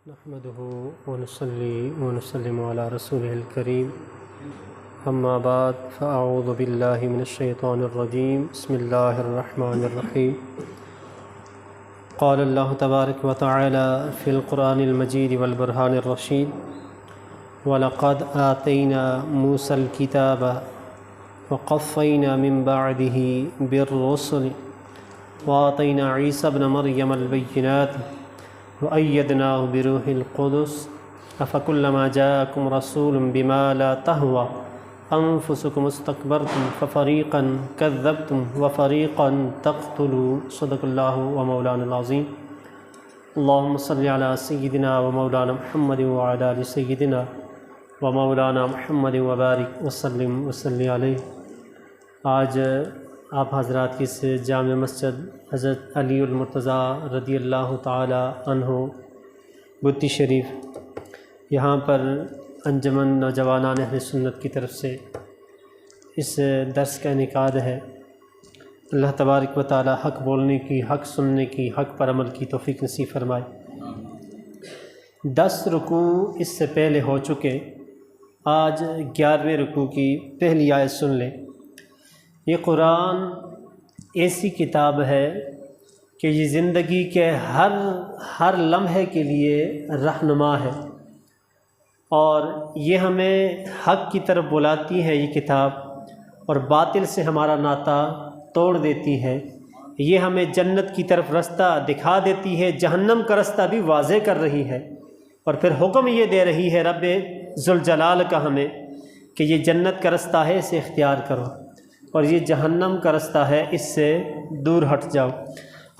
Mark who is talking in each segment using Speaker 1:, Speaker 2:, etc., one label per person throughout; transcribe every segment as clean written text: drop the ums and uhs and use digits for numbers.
Speaker 1: نحمده ونصلي ونسلم على رسوله الكريم اما بعد فاعوذ بالله من الشيطان الرجيم بسم الله الرحمن الرحيم قال الله تبارك وتعالى في القرآن المجيد والبرهان الرشيد ولقد آتينا موسى الكتاب وقفينا من بعده بالرسل وآتينا عيسى ابن مريم البينات وأيدناه بروح القدس أفكلما جاءكم رسول بما لا تهوى أنفسكم استكبرتم ففريقا كذبتم وفريقا تقتلون صدق الله ومولانا العظيم اللهم صل على سيدنا ومولانا محمد وعلى آل سيدنا ومولانا محمد وبارك وسلم وصلی علیہ۔ آج آپ حضرات کی اس جامع مسجد حضرت علی المرتضیٰ رضی اللہ تعالی عنہ گتی شریف، یہاں پر انجمن نوجوانان اہل سنت کی طرف سے اس درس کا انعقاد ہے۔ اللہ تبارک و تعالی حق بولنے کی، حق سننے کی، حق پر عمل کی توفیق نصیب فرمائے۔ 10 رکوع اس سے پہلے ہو چکے، آج 11ویں رکوع کی پہلی آیت سن لیں۔ یہ قرآن ایسی کتاب ہے کہ یہ زندگی کے ہر لمحے کے لیے رہنما ہے، اور یہ ہمیں حق کی طرف بلاتی ہے یہ کتاب، اور باطل سے ہمارا ناطہ توڑ دیتی ہے۔ یہ ہمیں جنت کی طرف رستہ دکھا دیتی ہے، جہنم کا رستہ بھی واضح کر رہی ہے، اور پھر حکم یہ دے رہی ہے رب ذوالجلال کا ہمیں کہ یہ جنت کا رستہ ہے، اسے اختیار کرو، اور یہ جہنم کا رستہ ہے، اس سے دور ہٹ جاؤ۔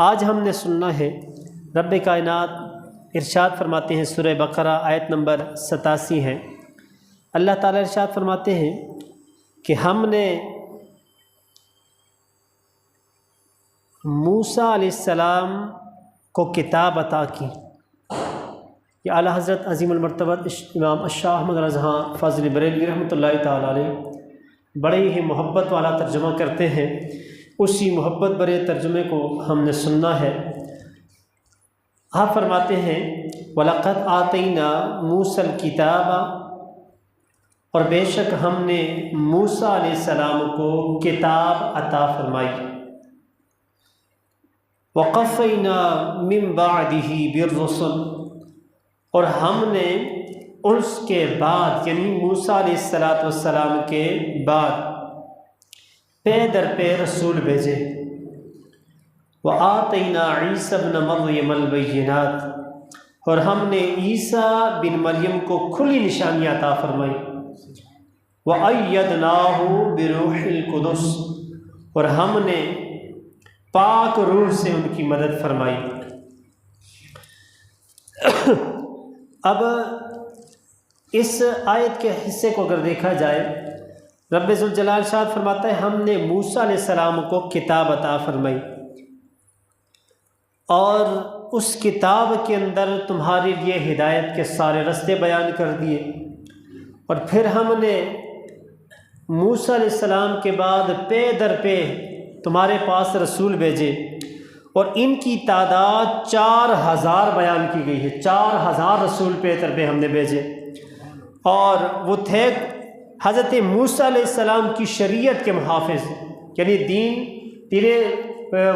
Speaker 1: آج ہم نے سننا ہے رب کائنات ارشاد فرماتے ہیں، سورہ بقرہ آیت نمبر 87 ہے۔ اللہ تعالیٰ ارشاد فرماتے ہیں کہ ہم نے موسیٰ علیہ السلام کو کتاب عطا کی۔ یہ اعلیٰ حضرت عظیم المرتبہ امام الشاہ احمد رضا فاضل بریلوی رحمۃ اللہ تعالیٰ علیہ بڑے ہی محبت والا ترجمہ کرتے ہیں، اسی محبت برے ترجمے کو ہم نے سننا ہے۔ آپ فرماتے ہیں وَلَقَدْ آتَيْنَا مُوسَى الْكِتَابَ، اور بے شک ہم نے موسیٰ علیہ السلام کو کتاب عطا فرمائی۔ وَقَفَّيْنَا مِن بَعْدِهِ بِالرُّسُلِ، اور ہم نے اس کے بعد یعنی موسیٰ علیہ السلام کے بعد پے در پے رسول بھیجے۔ وَآتَيْنَا عِيسَى ابْنَ مَرْيَمَ الْبَيِّنَاتِ، اور ہم نے عیسیٰ بن مریم کو کھلی نشانیاں عطا فرمائی۔ وَأَيَّدْنَاهُ بِرُوحِ الْقُدُسِ، اور ہم نے پاک روح سے ان کی مدد فرمائی۔ اب اس آیت کے حصے کو اگر دیکھا جائے، رب ذوالجلال ارشاد فرماتا ہے ہم نے موسیٰ علیہ السلام کو کتاب عطا فرمائی، اور اس کتاب کے اندر تمہارے لیے ہدایت کے سارے رستے بیان کر دیے، اور پھر ہم نے موسیٰ علیہ السلام کے بعد پے در پے تمہارے پاس رسول بھیجے، اور ان کی تعداد 4000 بیان کی گئی ہے۔ 4000 رسول پے در پے ہم نے بھیجے، اور وہ تھے حضرت موسیٰ علیہ السلام کی شریعت کے محافظ، یعنی دین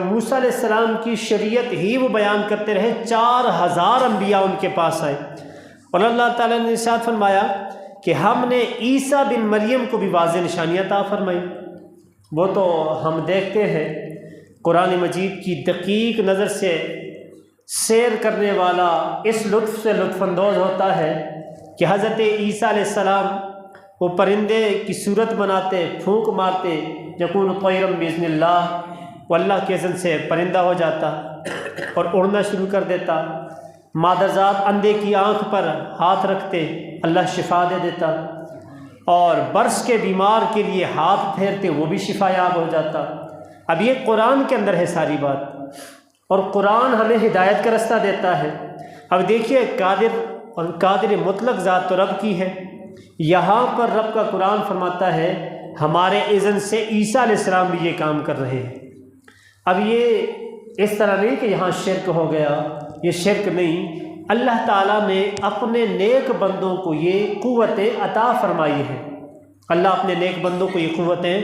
Speaker 1: موسیٰ علیہ السلام کی شریعت ہی وہ بیان کرتے رہے۔ 4000 انبیاء ان کے پاس آئے، اور اللہ تعالیٰ نے ارشاد فرمایا کہ ہم نے عیسیٰ بن مریم کو بھی واضح نشانیاں عطا فرمائی۔ وہ تو ہم دیکھتے ہیں قرآن مجید کی دقیق نظر سے سیر کرنے والا اس لطف سے لطف اندوز ہوتا ہے کہ حضرت عیسیٰ علیہ السلام وہ پرندے کی صورت بناتے، پھونک مارتے، یکون طیرا باذن اللہ، وہ اللہ کے اذن سے پرندہ ہو جاتا اور اڑنا شروع کر دیتا۔ مادرزاد اندھے کی آنکھ پر ہاتھ رکھتے، اللہ شفا دے دیتا، اور برس کے بیمار کے لیے ہاتھ پھیرتے، وہ بھی شفا یاب ہو جاتا۔ اب یہ قرآن کے اندر ہے ساری بات، اور قرآن ہمیں ہدایت کا رستہ دیتا ہے۔ اب دیکھیے قادر مطلق ذات تو رب کی ہے، یہاں پر رب کا قرآن فرماتا ہے ہمارے اذن سے عیسیٰ علیہ السلام بھی یہ کام کر رہے ہیں۔ اب یہ اس طرح نہیں کہ یہاں شرک ہو گیا، یہ شرک نہیں، اللہ تعالیٰ نے اپنے نیک بندوں کو یہ قوتیں عطا فرمائی ہیں، اللہ اپنے نیک بندوں کو یہ قوتیں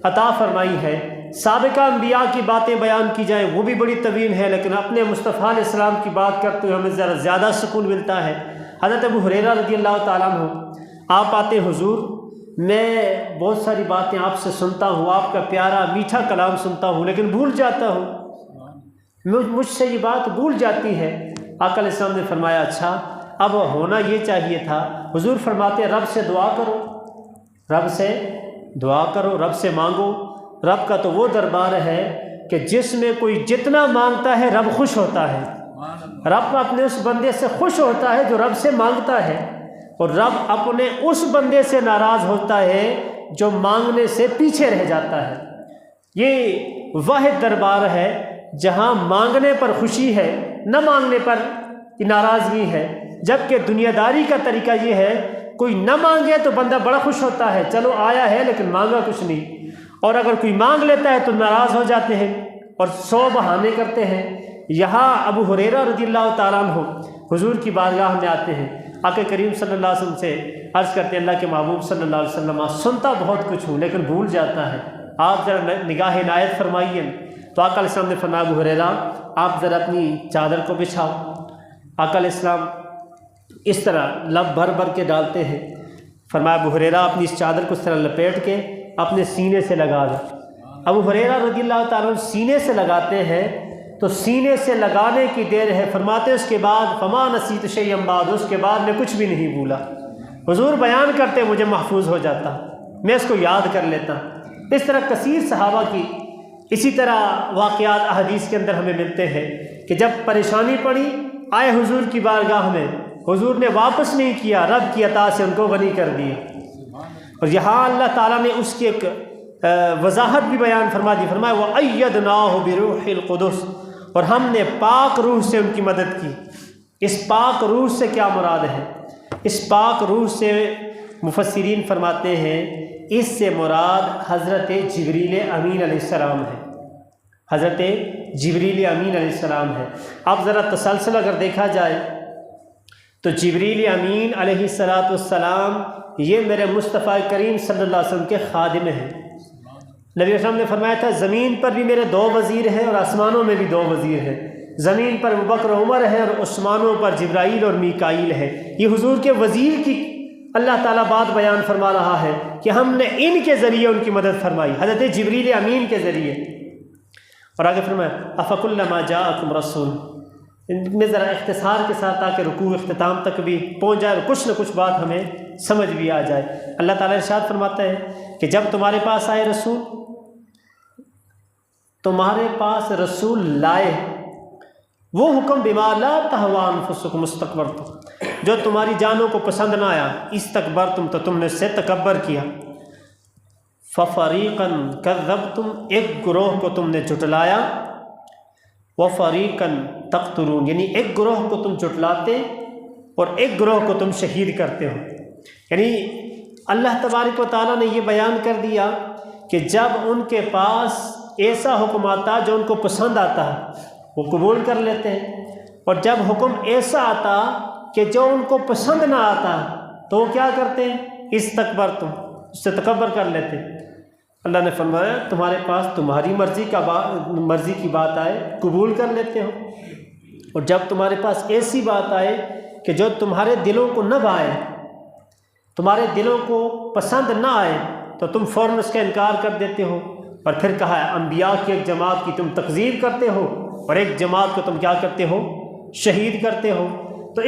Speaker 1: عطا فرمائی ہے۔ سابقہ انبیاء کی باتیں بیان کی جائیں وہ بھی بڑی طویل ہے، لیکن اپنے مصطفیٰ علیہ السلام کی بات کرتے ہوئے ہمیں ذرا زیادہ سکون ملتا ہے۔ حضرت ابو ہریرہ رضی اللہ تعالیٰ عنہ آپ آتے، حضور میں بہت ساری باتیں آپ سے سنتا ہوں، آپ کا پیارا میٹھا کلام سنتا ہوں، لیکن بھول جاتا ہوں، مجھ سے یہ بات بھول جاتی ہے۔ آقا علیہ السلام نے فرمایا اچھا اب ہونا یہ چاہیے تھا۔ حضور فرماتے رب سے دعا کرو، رب سے دعا کرو، رب سے مانگو۔ رب کا تو وہ دربار ہے کہ جس میں کوئی جتنا مانگتا ہے رب خوش ہوتا ہے، رب اپنے اس بندے سے خوش ہوتا ہے جو رب سے مانگتا ہے، اور رب اپنے اس بندے سے ناراض ہوتا ہے جو مانگنے سے پیچھے رہ جاتا ہے۔ یہ واحد دربار ہے جہاں مانگنے پر خوشی ہے، نہ مانگنے پر ناراضگی ہے، جبکہ دنیا داری کا طریقہ یہ ہے کوئی نہ مانگے تو بندہ بڑا خوش ہوتا ہے، چلو آیا ہے لیکن مانگا کچھ نہیں، اور اگر کوئی مانگ لیتا ہے تو ناراض ہو جاتے ہیں اور 100 بہانے کرتے ہیں۔ یہاں ابو ہریرہ رضی اللہ تعالیٰ عنہ حضور کی بارگاہ میں آتے ہیں، آقا کریم صلی اللہ علیہ وسلم سے عرض کرتے ہیں اللہ کے محبوب صلی اللہ علیہ وسلم سنتا بہت کچھ ہوں لیکن بھول جاتا ہے، آپ ذرا نگاہ عنایت فرمائیے۔ تو آقا علیہ السلام نے فرمایا ابو ہریرہ آپ ذرا اپنی چادر کو بچھاؤ۔ آقا علیہ السلام اس طرح لب بھر بھر کے ڈالتے ہیں، فرمایا ابو ہریرہ اپنی اس چادر کو اس طرح لپیٹ کے اپنے سینے سے لگا دو۔ ابو ہریرہ رضی اللہ تعالیٰ سینے سے لگاتے ہیں تو سینے سے لگانے کی دیر ہے، فرماتے اس کے بعد فما نسیت شیئا بعد، اس کے بعد میں کچھ بھی نہیں بھولا۔ حضور بیان کرتے مجھے محفوظ ہو جاتا، میں اس کو یاد کر لیتا۔ اس طرح کثیر صحابہ کی اسی طرح واقعات احادیث کے اندر ہمیں ملتے ہیں کہ جب پریشانی پڑی آئے حضور کی بارگاہ میں، حضور نے واپس نہیں کیا، رب کی عطا سے ان کو غنی کر دیا۔ اور یہاں اللہ تعالیٰ نے اس کی ایک وضاحت بھی بیان فرما دی، فرمایا وَأَيَّدْنَاهُ بِرُوحِ الْقُدُسِ، اور ہم نے پاک روح سے ان کی مدد کی۔ اس پاک روح سے کیا مراد ہے؟ اس پاک روح سے مفسرین فرماتے ہیں اس سے مراد حضرت جبریل امین علیہ السلام ہے، حضرت جبریل امین علیہ السلام ہے۔ اب ذرا تسلسل اگر دیکھا جائے تو جبریل امین علیہ السلام یہ میرے مصطفیٰ کریم صلی اللہ علیہ وسلم کے خادم ہیں۔ نبی علیہ السلام نے فرمایا تھا زمین پر بھی میرے 2 وزیر ہیں اور آسمانوں میں بھی 2 وزیر ہیں، زمین پر ابوبکر عمر ہے اور آسمانوں پر جبرائیل اور میکائیل ہے۔ یہ حضور کے وزیر کی اللہ تعالیٰ بات بیان فرما رہا ہے کہ ہم نے ان کے ذریعے ان کی مدد فرمائی، حضرت جبریل امین کے ذریعے۔ اور آگے فرمایا افکلما جاءکم رسول، ان میں ذرا اختصار کے ساتھ تاکہ رکوع اختتام تک بھی پہنچ جائے اور کچھ نہ کچھ بات ہمیں سمجھ بھی آ جائے۔ اللہ تعالیٰ ارشاد فرماتا ہے کہ جب تمہارے پاس آئے رسول، تمہارے پاس رسول لائے وہ حکم بما لا تہوی انفسکم استکبرتم، جو تمہاری جانوں کو پسند نہ آیا، استکبرتم تو تم نے اس سے تکبر کیا، ففریقا کذبتم ایک گروہ کو تم نے جھٹلایا، وفریقا تقتلون یعنی ایک گروہ کو تم جھٹلاتے اور ایک گروہ کو تم شہید کرتے ہو۔ یعنی اللہ تبارک و تعالیٰ نے یہ بیان کر دیا کہ جب ان کے پاس ایسا حکم آتا جو ان کو پسند آتا ہے وہ قبول کر لیتے ہیں، اور جب حکم ایسا آتا کہ جو ان کو پسند نہ آتا تو وہ کیا کرتے ہیں؟ استکبرتم، اس سے تکبر کر لیتے ہیں۔ اللہ نے فرمایا تمہارے پاس تمہاری مرضی کی بات آئے قبول کر لیتے ہو، اور جب تمہارے پاس ایسی بات آئے کہ جو تمہارے دلوں کو نہ بھائے، تمہارے دلوں کو پسند نہ آئے تو تم فوراً اس کا انکار کر دیتے ہو۔ اور پھر کہا ہے انبیاء کی ایک جماعت کی تم تکذیب کرتے ہو اور ایک جماعت کو تم کیا کرتے ہو؟ شہید کرتے ہو۔ تو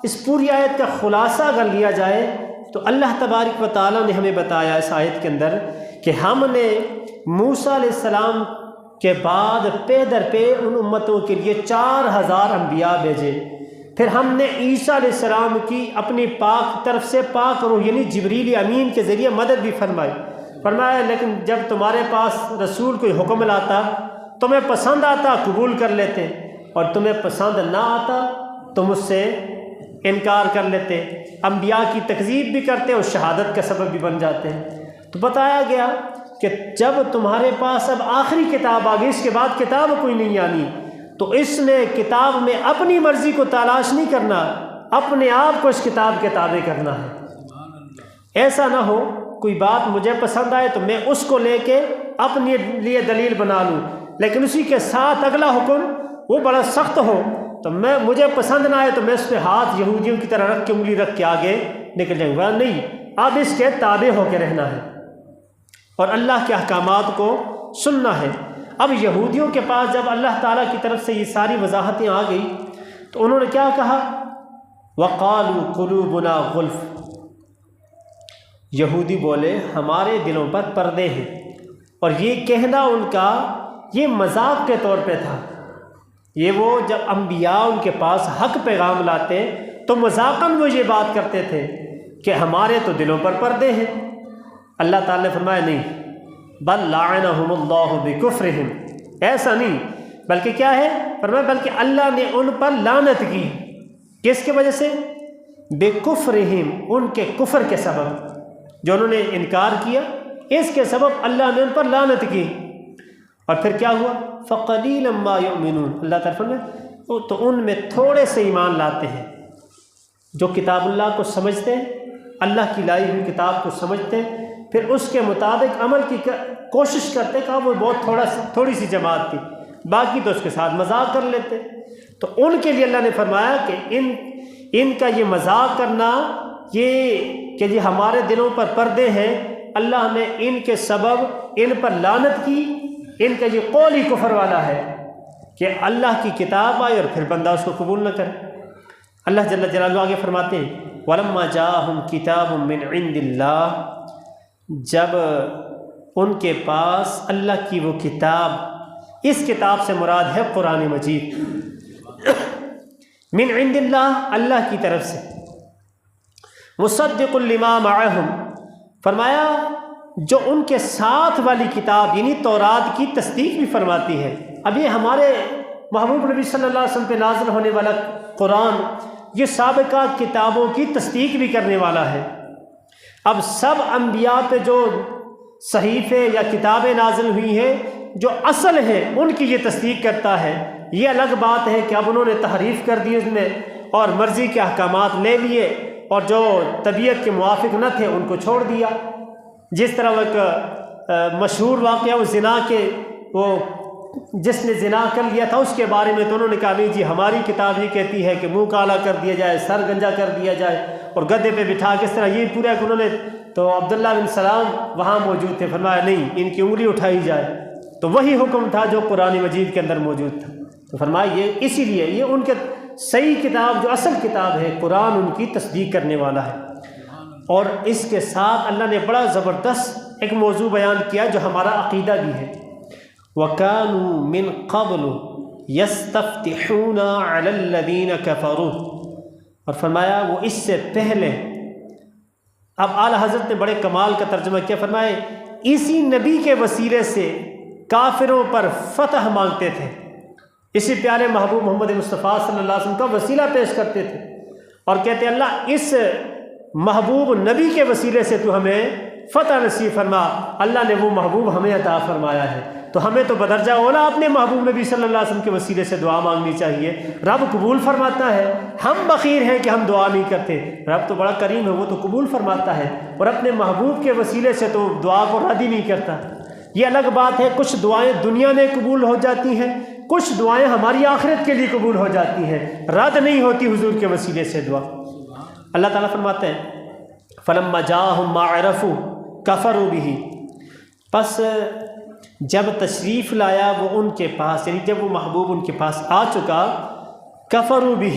Speaker 1: اس پوری آیت کا خلاصہ اگر لیا جائے تو اللہ تبارک و تعالیٰ نے ہمیں بتایا اس آیت کے اندر کہ ہم نے موسیٰ علیہ السلام کے بعد پے در پے ان امتوں کے لیے 4000 انبیاء بھیجے، پھر ہم نے عیسیٰ علیہ السلام کی اپنی پاک طرف سے پاک روح یعنی جبریل امین کے ذریعے مدد بھی فرمائی۔ فرمایا لیکن جب تمہارے پاس رسول کوئی حکم لاتا، تمہیں پسند آتا قبول کر لیتے، اور تمہیں پسند نہ آتا تم اس سے انکار کر لیتے، انبیاء کی تکذیب بھی کرتے اور شہادت کا سبب بھی بن جاتے ہیں۔ تو بتایا گیا کہ جب تمہارے پاس اب آخری کتاب آ گئی، اس کے بعد کتاب کوئی نہیں آنی، تو اس نے کتاب میں اپنی مرضی کو تلاش نہیں کرنا، اپنے آپ کو اس کتاب کے تابع کرنا ہے۔ ایسا نہ ہو کوئی بات مجھے پسند آئے تو میں اس کو لے کے اپنے لیے دلیل بنا لوں، لیکن اسی کے ساتھ اگلا حکم وہ بڑا سخت ہو تو مجھے پسند نہ آئے تو میں اس پہ ہاتھ یہودیوں کی طرح رکھ کے انگلی رکھ کے آگے نکل جاؤں گا۔ نہیں، اب اس کے تابع ہو کے رہنا ہے اور اللہ کے احکامات کو سننا ہے۔ اب یہودیوں کے پاس جب اللہ تعالیٰ کی طرف سے یہ ساری وضاحتیں آ گئی تو انہوں نے کیا کہا؟ وَقَالُوا قُلُوبُنَا غُلْفٌ، یہودی بولے ہمارے دلوں پر پردے ہیں، اور یہ کہنا ان کا یہ مذاق کے طور پہ تھا۔ یہ وہ جب انبیاء ان کے پاس حق پیغام لاتے تو مذاقاً وہ یہ بات کرتے تھے کہ ہمارے تو دلوں پر پردے ہیں۔ اللہ تعالیٰ نے فرمایا نہیں، بل لعنہم اللہ بکفرہم، ایسا نہیں، بلکہ کیا ہے؟ فرمایا بلکہ اللہ نے ان پر لعنت کی۔ کس کی وجہ سے؟ بکفرہم، ان کے کفر کے سبب، جو انہوں نے انکار کیا، اس کے سبب اللہ نے ان پر لعنت کی۔ اور پھر کیا ہوا؟ فقلیلا ما یؤمنون، اللہ تعالیٰ فرمایا تو ان میں تھوڑے سے ایمان لاتے ہیں، جو کتاب اللہ کو سمجھتے ہیں، اللہ کی لائی ہوئی کتاب کو سمجھتے ہیں، پھر اس کے مطابق عمل کی کوشش کرتے کہ وہ بہت تھوڑی سی جماعت تھی، باقی تو اس کے ساتھ مذاق کر لیتے۔ تو ان کے لیے اللہ نے فرمایا کہ ان کا یہ مذاق کرنا، یہ کہ یہ ہمارے دلوں پر پردے ہیں، اللہ نے ان کے سبب ان پر لعنت کی۔ ان کا یہ قول ہی کفر والا ہے کہ اللہ کی کتاب آئے اور پھر بندہ اس کو قبول نہ کرے۔ اللہ جل جلالہ آگے فرماتے ہیں وَلَمَّا جَاءَهُمْ كِتَابٌ مِّنْ عِنْدِ اللَّهِ، جب ان کے پاس اللہ کی وہ کتاب، اس کتاب سے مراد ہے قرآن مجید، من عند اللہ، اللہ کی طرف سے، مصدق لما معہم، فرمایا جو ان کے ساتھ والی کتاب یعنی تورات کی تصدیق بھی فرماتی ہے۔ اب یہ ہمارے محبوب نبی صلی اللہ علیہ وسلم پہ نازل ہونے والا قرآن یہ سابقہ کتابوں کی تصدیق بھی کرنے والا ہے۔ اب سب انبیاء پہ جو صحیفے یا کتابیں نازل ہوئی ہیں جو اصل ہیں ان کی یہ تصدیق کرتا ہے۔ یہ الگ بات ہے کہ اب انہوں نے تحریف کر دی اس میں اور مرضی کے احکامات لے لیے اور جو طبیعت کے موافق نہ تھے ان کو چھوڑ دیا۔ جس طرح وہ ایک مشہور واقعہ وہ زنا کے، وہ جس نے زنا کر لیا تھا اس کے بارے میں تو انہوں نے کہا نہیں جی ہماری کتاب یہ کہتی ہے کہ منہ کالا کر دیا جائے، سر گنجا کر دیا جائے اور گدے پہ بٹھا کس طرح، یہ پورا کہ انہوں نے، تو عبداللہ بن سلام وہاں موجود تھے، فرمایا نہیں ان کی انگلی اٹھائی جائے، تو وہی حکم تھا جو قرآن مجید کے اندر موجود تھا۔ تو فرمایا یہ اسی لیے یہ ان کے صحیح کتاب جو اصل کتاب ہے قرآن ان کی تصدیق کرنے والا ہے۔ اور اس کے ساتھ اللہ نے بڑا زبردست ایک موضوع بیان کیا جو ہمارا عقیدہ بھی ہے، وَكَانُوا مِن قَبْلُ يَسْتَفْتِحُونَ عَلَى الَّذِينَ كَفَرُوا، اور فرمایا وہ اس سے پہلے، اب اعلیٰ حضرت نے بڑے کمال کا ترجمہ کیا، فرمائے اسی نبی کے وسیلے سے کافروں پر فتح مانگتے تھے، اسی پیارے محبوب محمد مصطفیٰ صلی اللہ علیہ وسلم کا وسیلہ پیش کرتے تھے اور کہتے اللہ اس محبوب نبی کے وسیلے سے تو ہمیں فتح نصیب فرما۔ اللہ نے وہ محبوب ہمیں عطا فرمایا ہے، تو ہمیں تو بدرجہ اولا اپنے محبوب نبی صلی اللہ علیہ وسلم کے وسیلے سے دعا مانگنی چاہیے۔ رب قبول فرماتا ہے، ہم بخیر ہیں کہ ہم دعا نہیں کرتے، رب تو بڑا کریم ہے، وہ تو قبول فرماتا ہے اور اپنے محبوب کے وسیلے سے تو دعا کو رد ہی نہیں کرتا۔ یہ الگ بات ہے کچھ دعائیں دنیا میں قبول ہو جاتی ہیں، کچھ دعائیں ہماری آخرت کے لیے قبول ہو جاتی ہیں، رد نہیں ہوتی حضور کے وسیلے سے دعا۔ اللہ تعالیٰ فرماتے ہیں فَلَمَّا جَاءَهُم مَّا عَرَفُوا كَفَرُوا بِهِ، پس جب تشریف لایا وہ ان کے پاس، یعنی جب وہ محبوب ان کے پاس آ چکا، كَفَرُوا بِهِ،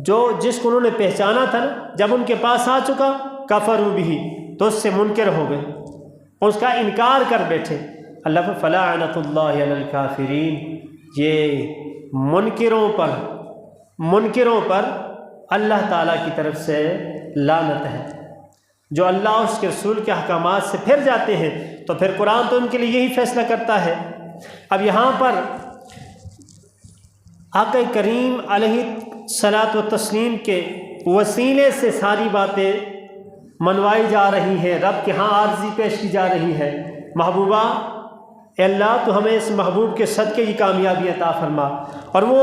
Speaker 1: جو جس کو انہوں نے پہچانا تھا جب ان کے پاس آ چکا، كَفَرُوا بِهِ، تو اس سے منکر ہو گئے اور اس کا انکار کر بیٹھے۔ اللہ پر فَلَعْنَةُ اللَّهِ عَلَى الْكَافِرِينَ، یہ منکروں پر اللہ تعالیٰ کی طرف سے لعنت ہے۔ جو اللہ اس کے رسول کے احکامات سے پھر جاتے ہیں تو پھر قرآن تو ان کے لیے یہی فیصلہ کرتا ہے۔ اب یہاں پر آقا کریم علیہ الصلاۃ والتسلیم کے وسیلے سے ساری باتیں منوائی جا رہی ہیں، رب کے ہاں عارضی پیش کی جا رہی ہے۔ محبوبہ اے اللہ تو ہمیں اس محبوب کے صدقے کی کامیابی عطا فرما۔ اور وہ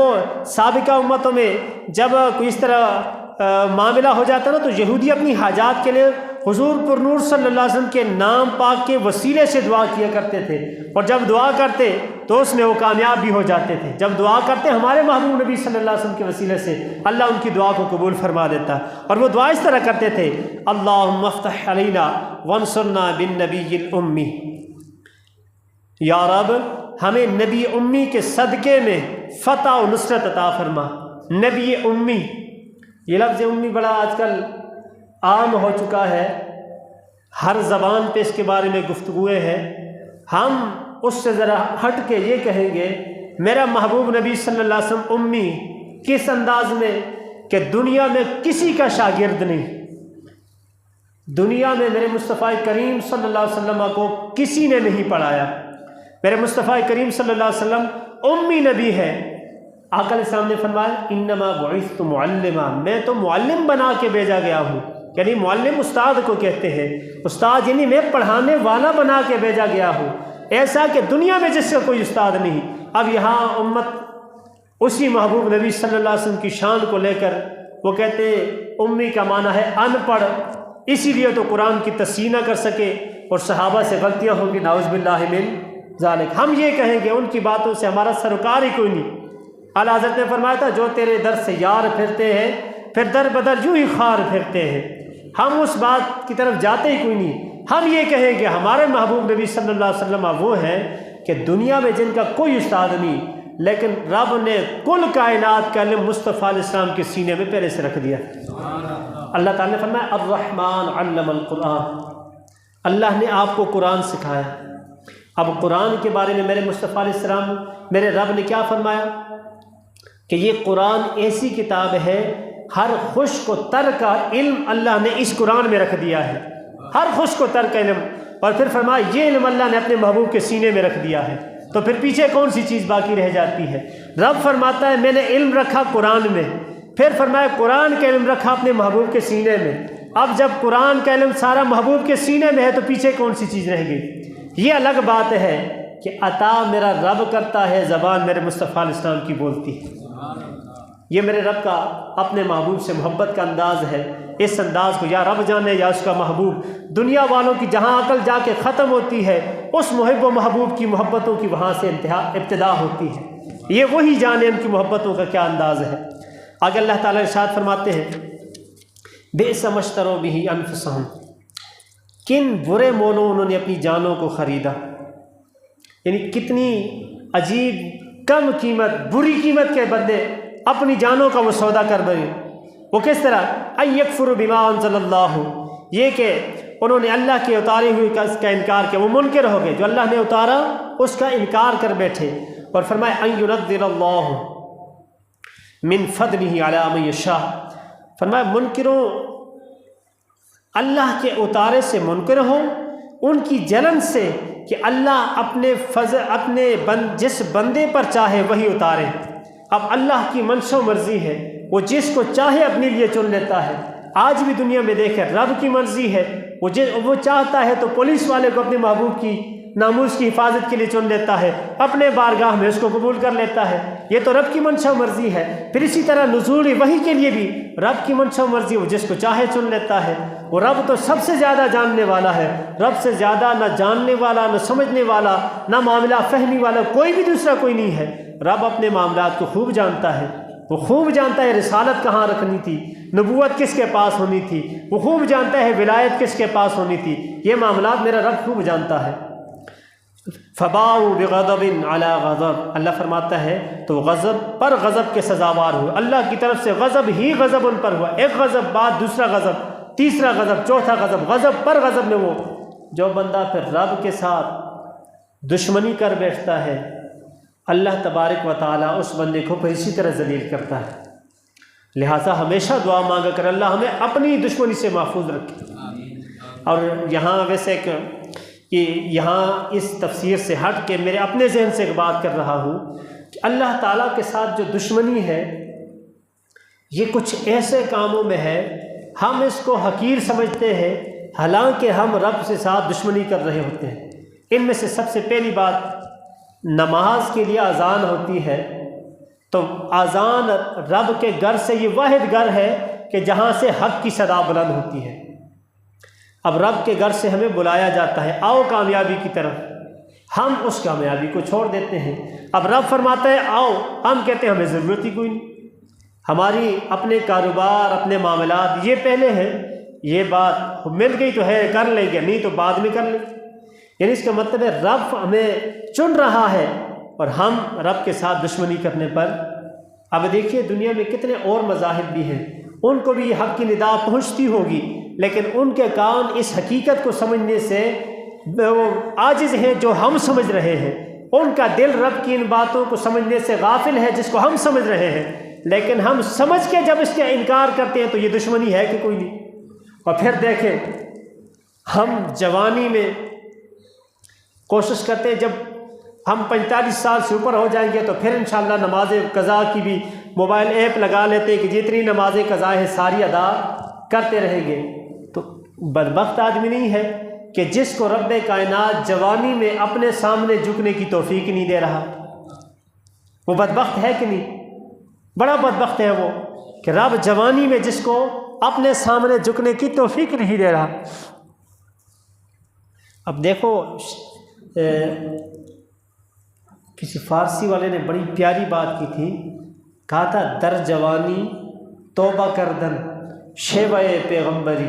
Speaker 1: سابقہ امتوں میں جب کوئی اس طرح معاملہ ہو جاتا نا تو یہودی اپنی حاجات کے لیے حضور پر نور صلی اللہ علیہ وسلم کے نام پاک کے وسیلے سے دعا کیا کرتے تھے، اور جب دعا کرتے تو اس میں وہ کامیاب بھی ہو جاتے تھے۔ جب دعا کرتے ہمارے محبوب نبی صلی اللہ علیہ وسلم کے وسیلے سے اللہ ان کی دعا کو قبول فرما دیتا، اور وہ دعا اس طرح کرتے تھے، اللہم افتح علینا وانصرنا بالنبی الامی، یا رب ہمیں نبی امی کے صدقے میں فتح و نصرت عطا فرما۔ نبی امی، یہ لفظ امی بڑا آج کل عام ہو چکا ہے، ہر زبان پہ اس کے بارے میں گفتگویں ہیں۔ ہم اس سے ذرا ہٹ کے یہ کہیں گے میرا محبوب نبی صلی اللہ علیہ وسلم امی، کس انداز میں کہ دنیا میں کسی کا شاگرد نہیں، دنیا میں میرے مصطفیٰ کریم صلی اللہ علیہ وسلم کو کسی نے نہیں پڑھایا۔ میرے مصطفیٰ کریم صلی اللہ علیہ وسلم امی نبی ہے۔ آقا علیہ السلام نے فرمایا انما بعثت معلما، میں تو معلم بنا کے بھیجا گیا ہوں، یعنی معلم استاد کو کہتے ہیں، استاد یعنی میں پڑھانے والا بنا کے بھیجا گیا ہوں، ایسا کہ دنیا میں جس کا کوئی استاد نہیں۔ اب یہاں امت اسی محبوب نبی صلی اللہ علیہ وسلم کی شان کو لے کر وہ کہتے امی کا معنی ہے ان پڑھ، اسی لیے تو قرآن کی تصحیح نہ کر سکے اور صحابہ سے غلطیاں ہوں گی، نعوذ باللہ من ذالک۔ ہم یہ کہیں گے ان کی باتوں سے ہمارا سروکار ہی کوئی نہیں۔ اعلیٰ حضرت نے فرمایا تھا جو تیرے در سے یار پھرتے ہیں پھر در بدر یوں ہی خار پھرتے ہیں۔ ہم اس بات کی طرف جاتے ہی کوئی نہیں۔ ہم یہ کہیں کہ ہمارے محبوب نبی صلی اللہ علیہ وسلم وہ ہیں کہ دنیا میں جن کا کوئی استاد نہیں، لیکن رب نے کل کائنات کا علم مصطفیٰ علیہ السلام کے سینے میں پہلے سے رکھ دیا۔ اللہ تعالیٰ نے فرمایا الرحمن علم القرآن، اللہ نے آپ کو قرآن سکھایا۔ اب قرآن کے بارے میں میرے مصطفیٰ علیہ السلام میرے رب نے کیا فرمایا کہ یہ قرآن ایسی کتاب ہے، ہر خشک و تر کا علم اللہ نے اس قرآن میں رکھ دیا ہے، ہر خشک و تر کا علم۔ اور پھر فرمایا یہ علم اللہ نے اپنے محبوب کے سینے میں رکھ دیا ہے، تو پھر پیچھے کون سی چیز باقی رہ جاتی ہے؟ رب فرماتا ہے میں نے علم رکھا قرآن میں، پھر فرمایا قرآن کا علم رکھا اپنے محبوب کے سینے میں۔ اب جب قرآن کا علم سارا محبوب کے سینے میں ہے تو پیچھے کون سی چیز رہ گئی؟ یہ الگ بات ہے کہ عطا میرا رب کرتا ہے، زبان میرے مصطفیٰ علیہ السلام کی بولتی ہے۔ یہ میرے رب کا اپنے محبوب سے محبت کا انداز ہے۔ اس انداز کو یا رب جانے یا اس کا محبوب، دنیا والوں کی جہاں عقل جا کے ختم ہوتی ہے، اس محب و محبوب کی محبتوں کی وہاں سے ابتدا ہوتی ہے۔ یہ وہی جانے ان کی محبتوں کا کیا انداز ہے۔ آگے اللہ تعالیٰ ارشاد فرماتے ہیں بئس ما اشتروا بہ انفسہم، کن برے مولوں انہوں نے اپنی جانوں کو خریدا، یعنی کتنی عجیب کم قیمت، بری قیمت کے بدلے اپنی جانوں کا وہ سودا کر بنے۔ وہ کس طرح ان یکفروا بما انزل اللہ، یہ کہ انہوں نے اللہ کے اتارے ہوئے کا انکار کیا، وہ منکر ہو گئے، جو اللہ نے اتارا اس کا انکار کر بیٹھے۔ اور فرمایا ان ينزل اللہ من فضلہ علی من یشاء، فرمایا منکروں اللہ کے اتارے سے منکر ہوں، ان کی جلن سے کہ اللہ اپنے جس بندے پر چاہے وہی اتارے۔ اب اللہ کی منشا و مرضی ہے، وہ جس کو چاہے اپنے لیے چن لیتا ہے۔ آج بھی دنیا میں دیکھیں رب کی مرضی ہے، وہ چاہتا ہے تو پولیس والے کو اپنے محبوب کی ناموس کی حفاظت کے لیے چن لیتا ہے، اپنے بارگاہ میں اس کو قبول کر لیتا ہے۔ یہ تو رب کی منشا و مرضی ہے۔ پھر اسی طرح نزول وحی کے لیے بھی رب کی منشا و مرضی، وہ جس کو چاہے چن لیتا ہے۔ وہ رب تو سب سے زیادہ جاننے والا ہے، رب سے زیادہ نہ جاننے والا، نہ سمجھنے والا، نہ معاملہ فہمی والا کوئی بھی دوسرا کوئی نہیں ہے۔ رب اپنے معاملات کو خوب جانتا ہے، وہ خوب جانتا ہے رسالت کہاں رکھنی تھی، نبوت کس کے پاس ہونی تھی، وہ خوب جانتا ہے ولایت کس کے پاس ہونی تھی۔ یہ معاملات میرا رب خوب جانتا ہے۔ فباؤوا بغضب علی غضب، اللہ فرماتا ہے تو غضب پر غضب کے سزاوار ہوئے۔ اللہ کی طرف سے غضب ہی غضب ان پر ہوا، ایک غضب بعد دوسرا غضب، تیسرا غضب، چوتھا غضب، غضب پر غضب میں وہ جو بندہ پھر رب کے ساتھ دشمنی کر بیٹھتا ہے، اللہ تبارک و تعالیٰ اس بندے کو پھر اسی طرح ذلیل کرتا ہے۔ لہٰذا ہمیشہ دعا مانگا کر اللہ ہمیں اپنی دشمنی سے محفوظ رکھے۔ اور یہاں ویسے کہ یہاں اس تفسیر سے ہٹ کے میرے اپنے ذہن سے ایک بات کر رہا ہوں کہ اللہ تعالیٰ کے ساتھ جو دشمنی ہے یہ کچھ ایسے کاموں میں ہے ہم اس کو حقیر سمجھتے ہیں، حالانکہ ہم رب سے ساتھ دشمنی کر رہے ہوتے ہیں۔ ان میں سے سب سے پہلی بات نماز کے لیے اذان ہوتی ہے تو اذان رب کے گھر سے یہ واحد گھر ہے کہ جہاں سے حق کی صدا بلند ہوتی ہے۔ اب رب کے گھر سے ہمیں بلایا جاتا ہے، آؤ کامیابی کی طرف، ہم اس کامیابی کو چھوڑ دیتے ہیں۔ اب رب فرماتا ہے آؤ، ہم کہتے ہیں ہمیں ضرورت ہی کوئی نہیں، ہماری اپنے کاروبار اپنے معاملات یہ پہلے ہیں، یہ بات مل گئی تو ہے کر لیں گے، نہیں تو بعد میں کر لیں گے۔ یعنی اس کا مطلب ہے رب ہمیں چن رہا ہے اور ہم رب کے ساتھ دشمنی کرنے پر۔ اب دیکھیے دنیا میں کتنے اور مذاہب بھی ہیں، ان کو بھی یہ حق کی ندا پہنچتی ہوگی، لیکن ان کے کان اس حقیقت کو سمجھنے سے وہ عاجز ہیں جو ہم سمجھ رہے ہیں، ان کا دل رب کی ان باتوں کو سمجھنے سے غافل ہے جس کو ہم سمجھ رہے ہیں، لیکن ہم سمجھ کے جب اس کا انکار کرتے ہیں تو یہ دشمنی ہے کہ کوئی نہیں۔ اور پھر دیکھیں ہم جوانی میں کوشش کرتے ہیں، جب ہم 45 سال سے اوپر ہو جائیں گے تو پھر انشاءاللہ نماز قضا کی بھی موبائل ایپ لگا لیتے ہیں کہ جتنی نمازیں قضا ہیں ساری ادا کرتے رہیں گے۔ تو بدبخت آدمی نہیں ہے کہ جس کو رب کائنات جوانی میں اپنے سامنے جھکنے کی توفیق نہیں دے رہا، وہ بدبخت ہے کہ نہیں؟ بڑا بدبخت ہے وہ کہ رب جوانی میں جس کو اپنے سامنے جھکنے کی توفیق نہیں دے رہا۔ اب دیکھو کسی فارسی والے نے بڑی پیاری بات کی تھی، کہا تھا در جوانی توبہ کردن شیوہ پیغمبری،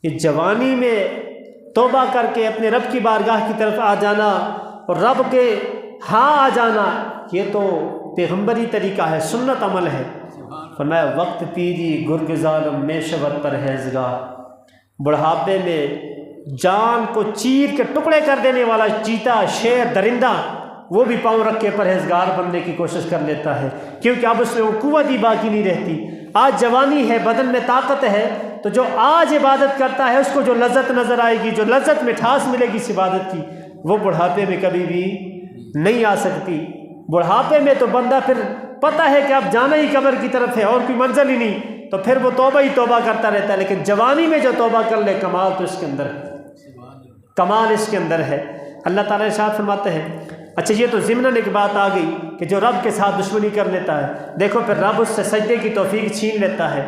Speaker 1: یہ جوانی میں توبہ کر کے اپنے رب کی بارگاہ کی طرف آ جانا اور رب کے ہاں آ جانا، یہ تو پیغمبری طریقہ ہے، سنت عمل ہے۔ فرمایا وقت پیری گرگ ظالم میں شبت پرہیزگار، بڑھاپے میں جان کو چیر کے ٹکڑے کر دینے والا چیتا، شیر، درندہ، وہ بھی پاؤں رکھ کے پرہیزگار بننے کی کوشش کر لیتا ہے، کیونکہ اب اس میں وہ قوت ہی باقی نہیں رہتی۔ آج جوانی ہے، بدن میں طاقت ہے، تو جو آج عبادت کرتا ہے اس کو جو لذت نظر آئے گی، جو لذت مٹھاس ملے گی اس عبادت کی، وہ بڑھاپے میں کبھی بھی نہیں آ سکتی۔ بڑھاپے میں تو بندہ پھر پتہ ہے کہ اب جانا ہی قبر کی طرف ہے اور کوئی منزل ہی نہیں، تو پھر وہ توبہ ہی توبہ کرتا رہتا ہے۔ لیکن جوانی میں جو توبہ کر لے، کمال تو اس کے اندر ہے، کمال اس کے اندر ہے۔ اللہ تعالیٰ ارشاد فرماتے ہیں، اچھا یہ تو ضمناً ایک بات آ گئی کہ جو رب کے ساتھ دشمنی کر لیتا ہے، دیکھو پھر رب اس سے سجدے کی توفیق چھین لیتا ہے،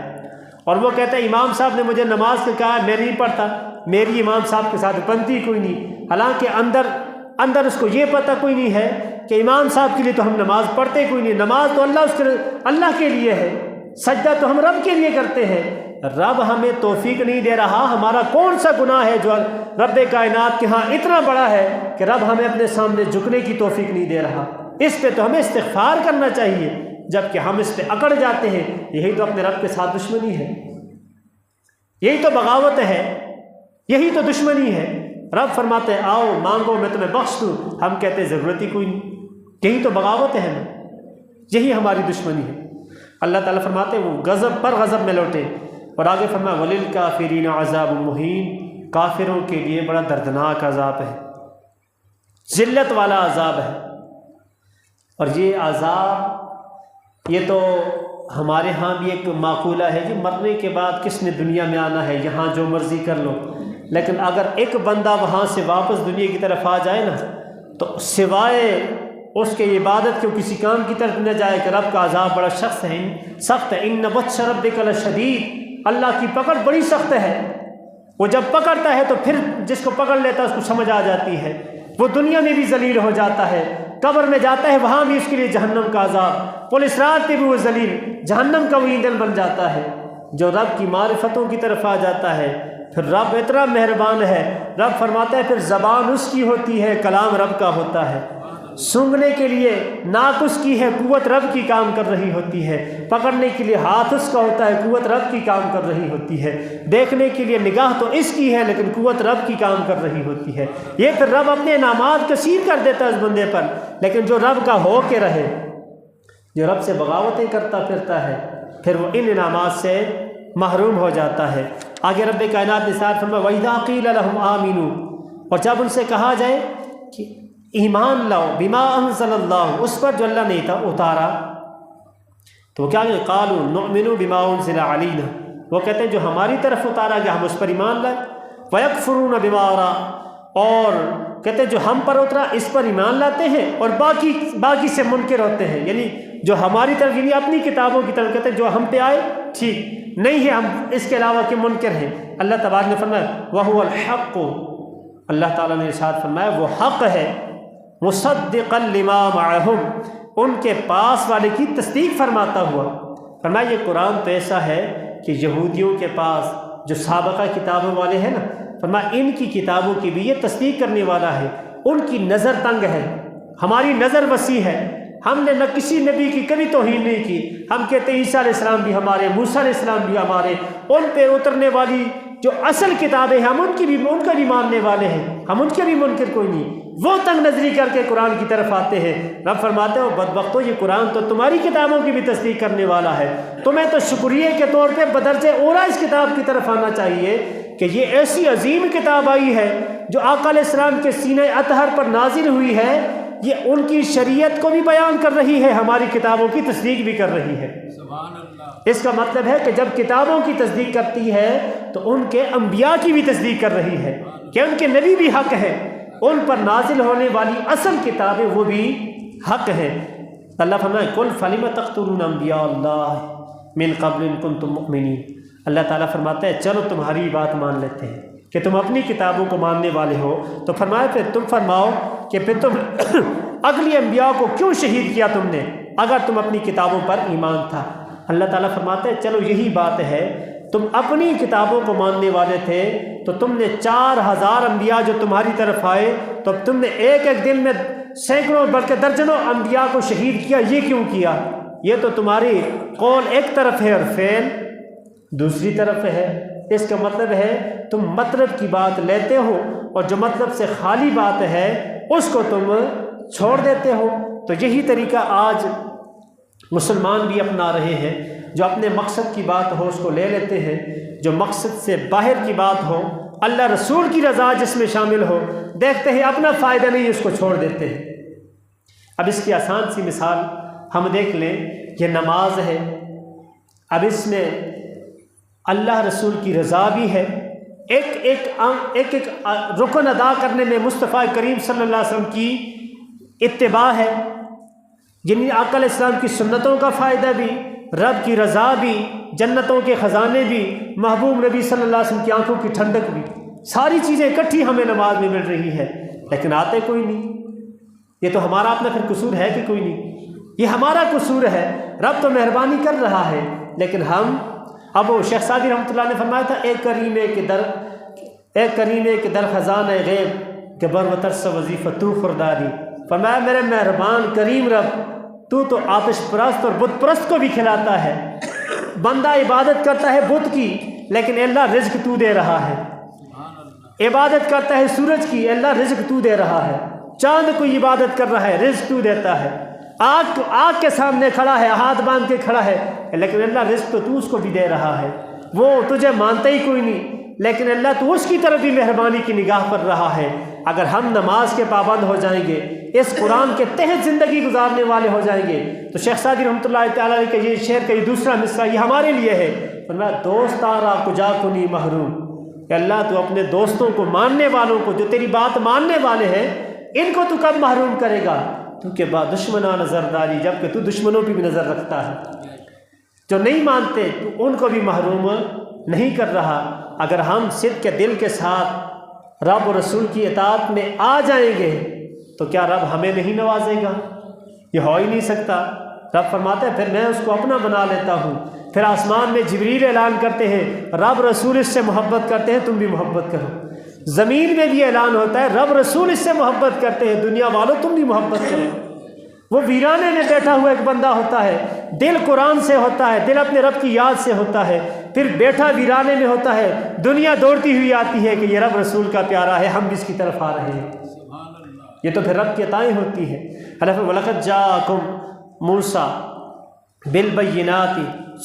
Speaker 1: اور وہ کہتا ہے امام صاحب نے مجھے نماز کا کہا میں نہیں پڑھتا، میری امام صاحب کے ساتھ بنتی کوئی نہیں، حالانکہ اندر اس کو یہ پتہ کوئی نہیں ہے کہ امام صاحب کے لیے تو ہم نماز پڑھتے کوئی نہیں، نماز تو اللہ کے لیے ہے، سجدہ تو ہم رب کے لیے کرتے ہیں۔ رب ہمیں توفیق نہیں دے رہا، ہمارا کون سا گناہ ہے جو رب کائنات کے ہاں اتنا بڑا ہے کہ رب ہمیں اپنے سامنے جھکنے کی توفیق نہیں دے رہا؟ اس پہ تو ہمیں استغفار کرنا چاہیے، جبکہ ہم اس پہ اکڑ جاتے ہیں۔ یہی تو اپنے رب کے ساتھ دشمنی ہے، یہی تو بغاوت ہے، یہی تو دشمنی ہے۔ رب فرماتے ہیں آؤ مانگو میں تمہیں بخش دوں، ہم کہتے ہیں ضرورت ہی کوئی نہیں، یہی تو بغاوت ہے، یہی ہماری دشمنی ہے۔ اللہ تعالیٰ فرماتے ہیں وہ غضب پر غضب میں لوٹے، اور آگے فرمایا وَلِلْكَافِرِينَ عَذَابٌ مُّهِينٌ، کافروں کے لیے بڑا دردناک عذاب ہے، ذلت والا عذاب ہے۔ اور یہ عذاب یہ تو ہمارے ہاں بھی ایک معقولہ ہے کہ مرنے کے بعد کس نے دنیا میں آنا ہے، یہاں جو مرضی کر لو، لیکن اگر ایک بندہ وہاں سے واپس دنیا کی طرف آ جائے نا، تو سوائے اس کے عبادت کے کسی کام کی طرف نہ جائے کہ رب کا عذاب بڑا سخت ہے، اِنَّ بَطْشَ رَبِّكَ لَشَدِيدٌ، اللہ کی پکڑ بڑی سخت ہے۔ وہ جب پکڑتا ہے تو پھر جس کو پکڑ لیتا ہے اس کو سمجھ آ جاتی ہے، وہ دنیا میں بھی ذلیل ہو جاتا ہے، قبر میں جاتا ہے وہاں بھی اس کے لیے جہنم کا عذاب، پولیس رات پہ بھی وہ ذلیل، جہنم کا وہ ایندھن بن جاتا ہے۔ جو رب کی معرفتوں کی طرف آ جاتا ہے پھر رب اتنا مہربان ہے، رب فرماتا ہے پھر زبان اس کی ہوتی ہے، کلام رب کا ہوتا ہے، سونگھنے کے لیے ناک اس کی ہے، قوت رب کی کام کر رہی ہوتی ہے، پکڑنے کے لیے ہاتھ اس کا ہوتا ہے، قوت رب کی کام کر رہی ہوتی ہے، دیکھنے کے لیے نگاہ تو اس کی ہے لیکن قوت رب کی کام کر رہی ہوتی ہے۔ یہ پھر رب اپنے انعامات کثیر کر دیتا ہے اس بندے پر، لیکن جو رب کا ہو کے رہے، جو رب سے بغاوتیں کرتا پھرتا ہے، پھر وہ ان انعامات سے محروم ہو جاتا ہے۔ آگے رب کائنات نے ارشاد فرمایا وَإِذَا قِيلَ لَهُمْ آمِنُوا، اور جب ان سے کہا جائے کہ ایمان لاؤ بما انزل اللہ، اس پر جو اللہ نے اتارا، تو کیا کہ قالوا نؤمن بما انزل علینا، وہ کہتے ہیں جو ہماری طرف اتارا گیا ہم اس پر ایمان لائے، ویکفرون بما وراء، اور کہتے ہیں جو ہم پر اترا اس پر ایمان لاتے ہیں اور باقی سے منکر ہوتے ہیں، یعنی جو ہماری طرف یعنی اپنی کتابوں کی طرف کہتے ہیں جو ہم پہ آئے ٹھیک نہیں ہے، ہم اس کے علاوہ کے منکر ہیں۔ اللہ تبارک نے فرمایا وَهُوَ الْحَقُّ، اللہ تعالیٰ نے ارشاد فرمایا وہ حق ہے، مُصَدِّقًا لِمَا مَعَهُمْ، ان کے پاس والے کی تصدیق فرماتا ہوا۔ فرمایا یہ قرآن تو ایسا ہے کہ یہودیوں کے پاس جو سابقہ کتابوں والے ہیں نا، فرمایا ان کی کتابوں کی بھی یہ تصدیق کرنے والا ہے۔ ان کی نظر تنگ ہے، ہماری نظر وسیع ہے، ہم نے نہ کسی نبی کی کبھی توہین نہیں کی۔ ہم کہتے ہیں عیسیٰ علیہ السلام بھی ہمارے، موسیٰ علیہ السلام بھی ہمارے، ان پہ اترنے والی جو اصل کتابیں ہیں ہم ان کا بھی ماننے والے ہیں، ہم ان کے بھی منکر کوئی نہیں۔ وہ تنگ نظری کر کے قرآن کی طرف آتے ہیں۔ رب فرماتے ہیں بدبختو یہ قرآن تو تمہاری کتابوں کی بھی تصدیق کرنے والا ہے، تمہیں تو شکریہ کے طور پہ بدرجہ اولا اس کتاب کی طرف آنا چاہیے کہ یہ ایسی عظیم کتاب آئی ہے جو آقا علیہ السلام کے سینہ اطہر پر نازل ہوئی ہے، یہ ان کی شریعت کو بھی بیان کر رہی ہے، ہماری کتابوں کی تصدیق بھی کر رہی ہے۔
Speaker 2: سبحان اللہ۔
Speaker 1: اس کا مطلب ہے کہ جب کتابوں کی تصدیق کرتی ہے تو ان کے انبیاء کی بھی تصدیق کر رہی ہے کہ ان کے نبی بھی حق ہے، ان پر نازل ہونے والی اصل کتابیں وہ بھی حق ہے۔ اللہ فرمائے قل فلم تقتلون انبیاء اللہ من قبل ان کنتم مؤمنین، اللہ تعالیٰ فرماتا ہے چلو تمہاری بات مان لیتے ہیں کہ تم اپنی کتابوں کو ماننے والے ہو، تو فرمایا پھر تم فرماؤ کہ پھر تم اگلی انبیاء کو کیوں شہید کیا تم نے اگر تم اپنی کتابوں پر ایمان تھا۔ اللہ تعالیٰ فرماتا ہے چلو یہی بات ہے، تم اپنی کتابوں کو ماننے والے تھے تو تم نے 4000 انبیاء جو تمہاری طرف آئے تو تم نے ایک دن میں سینکڑوں بلکہ درجنوں انبیاء کو شہید کیا، یہ کیوں کیا؟ یہ تو تمہاری قول ایک طرف ہے اور فعل دوسری طرف ہے۔ اس کا مطلب ہے تم مطلب کی بات لیتے ہو اور جو مطلب سے خالی بات ہے اس کو تم چھوڑ دیتے ہو۔ تو یہی طریقہ آج مسلمان بھی اپنا رہے ہیں، جو اپنے مقصد کی بات ہو اس کو لے لیتے ہیں، جو مقصد سے باہر کی بات ہو، اللہ رسول کی رضا جس میں شامل ہو، دیکھتے ہیں اپنا فائدہ نہیں اس کو چھوڑ دیتے ہیں۔ اب اس کی آسان سی مثال ہم دیکھ لیں، یہ نماز ہے، اب اس میں اللہ رسول کی رضا بھی ہے، ایک رکن ادا کرنے میں مصطفیٰ کریم صلی اللہ علیہ وسلم کی اتباع ہے، یعنی آقا علیہ السلام کی سنتوں کا فائدہ بھی، رب کی رضا بھی، جنتوں کے خزانے بھی، محبوب نبی صلی اللہ علیہ وسلم کی آنکھوں کی ٹھنڈک بھی، ساری چیزیں اکٹھی ہمیں نماز میں مل رہی ہے، لیکن آتے کوئی نہیں۔ یہ تو ہمارا اپنا پھر قصور ہے کہ کوئی نہیں؟ یہ ہمارا قصور ہے، رب تو مہربانی کر رہا ہے، لیکن ہم اب وہ شیخ سعدی رحمۃ اللہ نے فرمایا تھا ایک کریمے کے در خزانہ غیب کہ بر وترس وظیفہ تو خرداری، فرمایا میرے مہربان کریم رب تو آتش پرست اور بت پرست کو بھی کھلاتا ہے، بندہ عبادت کرتا ہے بت کی لیکن اللہ رزق تو دے رہا ہے، عبادت کرتا ہے سورج کی، اللہ رزق تو دے رہا ہے، چاند کو عبادت کر رہا ہے، رزق تو دیتا ہے، آگ کے سامنے کھڑا ہے، ہاتھ باندھ کے کھڑا ہے، لیکن اللہ رزق تو اس کو بھی دے رہا ہے، وہ تجھے مانتا ہی کوئی نہیں، لیکن اللہ تو اس کی طرف بھی مہربانی کی نگاہ پر رہا ہے۔ اگر ہم نماز کے پابند ہو جائیں گے، اس قرآن کے تحت زندگی گزارنے والے ہو جائیں گے، تو شیخ سعدی رحمۃ اللہ تعالیٰ علیہ کا یہ شعر کا یہ دوسرا مصرع یہ ہمارے لیے ہے، فرمایا دوست آرا کجا کنی محروم، کہ اللہ تو اپنے دوستوں کو، ماننے والوں کو، جو تیری بات ماننے والے ہیں، ان کو تو کب محروم کرے گا؟ تو کہ با دشمناں نظرداری، جب کہ تو دشمنوں پہ بھی نظر رکھتا ہے، جو نہیں مانتے تو ان کو بھی محروم نہیں کر رہا۔ اگر ہم صدق کے دل کے ساتھ رب و رسول کی اطاعت میں آ جائیں گے تو کیا رب ہمیں نہیں نوازے گا؟ یہ ہو ہی نہیں سکتا۔ رب فرماتا ہے پھر میں اس کو اپنا بنا لیتا ہوں، پھر آسمان میں جبریل اعلان کرتے ہیں رب رسول اس سے محبت کرتے ہیں، تم بھی محبت کرو، زمین میں بھی اعلان ہوتا ہے رب رسول اس سے محبت کرتے ہیں، دنیا والوں تم بھی محبت کرو۔ وہ ویرانے میں بیٹھا ہوا ایک بندہ ہوتا ہے، دل قرآن سے ہوتا ہے، دل اپنے رب کی یاد سے ہوتا ہے، پھر بیٹھا ویرانے میں ہوتا ہے، دنیا دوڑتی ہوئی آتی ہے کہ یہ رب رسول کا پیارا ہے، ہم بھی اس کی طرف آ رہے ہیں۔ یہ تو پھر رب کی عطائیں ہوتی ہیں۔ وَلَقَدْ جَاءَكُمْ مُوسَىٰ بِالْبَيِّنَاتِ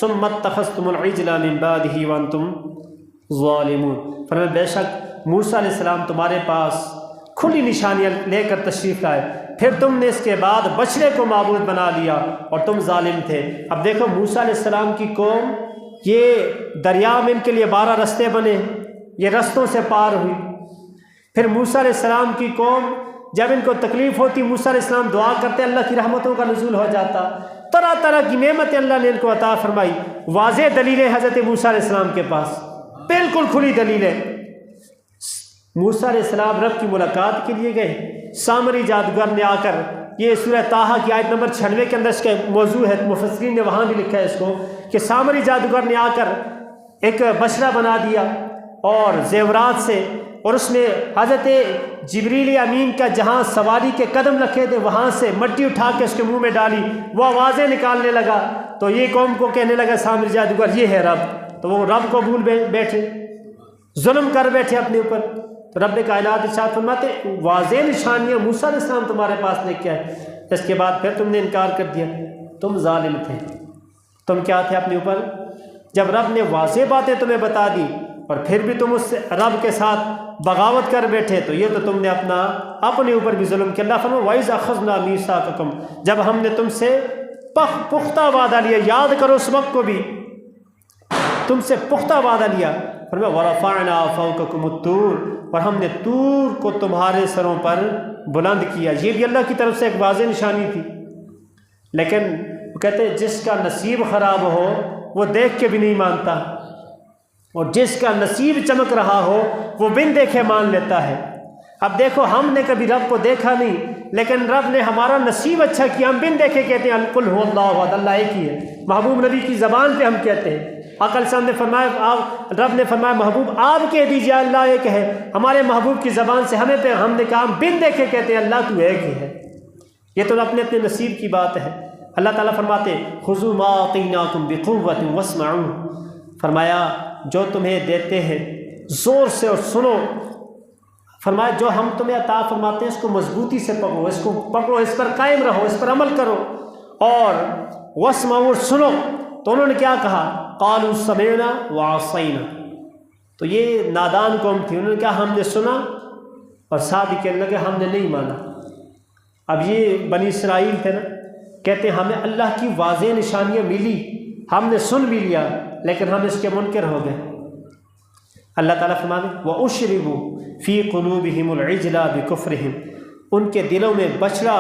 Speaker 1: ثُمَّ اتَّخَذْتُمُ الْعِجْلَ مِن بَعْدِهِ وَأَنْتُمْ ظَالِمُونَ، فرمایا بے شک موسیٰ علیہ السلام تمہارے پاس کھلی نشانیاں لے کر تشریف لائے، پھر تم نے اس کے بعد بچڑے کو معبود بنا لیا اور تم ظالم تھے۔ اب دیکھو موسیٰ علیہ السلام کی قوم، یہ دریا میں ان کے لیے 12 رستے بنے، یہ رستوں سے پار ہوئی، پھر موسیٰ علیہ السلام کی قوم جب ان کو تکلیف ہوتی موسیٰ علیہ السلام دعا کرتے اللہ کی رحمتوں کا نزول ہو جاتا، طرح طرح کی نعمتیں اللہ نے ان کو عطا فرمائی۔ واضح دلیلیں حضرت موسیٰ علیہ السلام کے پاس، بالکل کھلی دلیلیں۔ موسیٰ علیہ السلام رب کی ملاقات کے لیے گئے، سامری جادوگر نے آ کر، یہ سورہ طٰہٰ کی آیت نمبر 96 کے اندر اس کا موضوع ہے، مفسرین نے وہاں بھی لکھا ہے اس کو کہ سامری جادوگر نے آ کر ایک بچڑا بنا دیا اور زیورات سے، اور اس نے حضرت جبریل امین کا جہاں سواری کے قدم رکھے تھے وہاں سے مٹی اٹھا کے اس کے منہ میں ڈالی، وہ آوازیں نکالنے لگا، تو یہ قوم کو کہنے لگا سامری جادوگر یہ ہے رب، تو وہ رب کو بھول بیٹھے، ظلم کر بیٹھے اپنے اوپر۔ تو رب کائنات ارشاد فرماتے واضح نشانیاں موسیٰ علیہ السلام تمہارے پاس لے کے آئے، اس کے بعد پھر تم نے انکار کر دیا، تم ظالم تھے، تم کیا تھے اپنے اوپر؟ جب رب نے واضح باتیں تمہیں بتا دی اور پھر بھی تم اس سے رب کے ساتھ بغاوت کر بیٹھے، تو یہ تو تم نے اپنے اوپر بھی ظلم کیا۔ اللہ فرمایا وَإِذْ أَخَذْنَا مِيثَاقَكُمْ، جب ہم نے تم سے پختہ وعدہ لیا، یاد کرو اس وقت کو بھی، تم سے پختہ وعدہ لیا۔ فرمایا وَرَفَعْنَا فَوْقَكُمُ الطُّورَ، اور ہم نے طور کو تمہارے سروں پر بلند کیا۔ یہ بھی اللہ کی طرف سے ایک واضح نشانی تھی، لیکن وہ کہتے ہیں جس کا نصیب خراب ہو وہ دیکھ کے بھی نہیں مانتا، اور جس کا نصیب چمک رہا ہو وہ بن دیکھے مان لیتا ہے۔ اب دیکھو ہم نے کبھی رب کو دیکھا نہیں، لیکن رب نے ہمارا نصیب اچھا کیا، ہم بن دیکھے کہتے ہیں قُلْ هُوَ اللَّهُ احد، اللہ ایک ہی ہے۔ محبوب نبی کی زبان پہ ہم کہتے ہیں، عقل سے ہم نے فرمایا، رب نے فرمایا محبوب آپ کہہ دیجیے اللہ ایک ہے، ہمارے محبوب کی زبان سے ہم نے کہا بن دیکھے کہتے ہیں اللہ تو ایک ہی ہے۔ یہ تو اپنے اپنے نصیب کی بات ہے۔ اللہ تعالیٰ فرماتے خُذُوا مَا آتَيْنَاكُمْ بِقُوَّةٍ وَاسْمَعُوا، فرمایا جو تمہیں دیتے ہیں زور سے اور سنو، فرمایا جو ہم تمہیں عطا فرماتے ہیں اس کو مضبوطی سے پکڑو، اس کو پکڑو، اس پر قائم رہو، اس پر عمل کرو، اور واسمعوا، سنو۔ تو انہوں نے کیا کہا؟ قالوا سمعنا وعصینا، تو یہ نادان قوم تھی، انہوں نے کہا ہم نے سنا اور ساتھ ہی کہنے لگے ہم نے نہیں مانا۔ اب یہ بنی اسرائیل تھے نا، کہتے ہیں ہمیں اللہ کی واضح نشانیاں ملی، ہم نے سن بھی لیا لیکن ہم اس کے منکر ہو گئے۔ اللہ تعالیٰ فرماتے وَأُشْرِبُوا فِي قُلُوبِهِمُ الْعِجْلَ بِكُفْرِهِمْ، ان کے دلوں میں بچڑا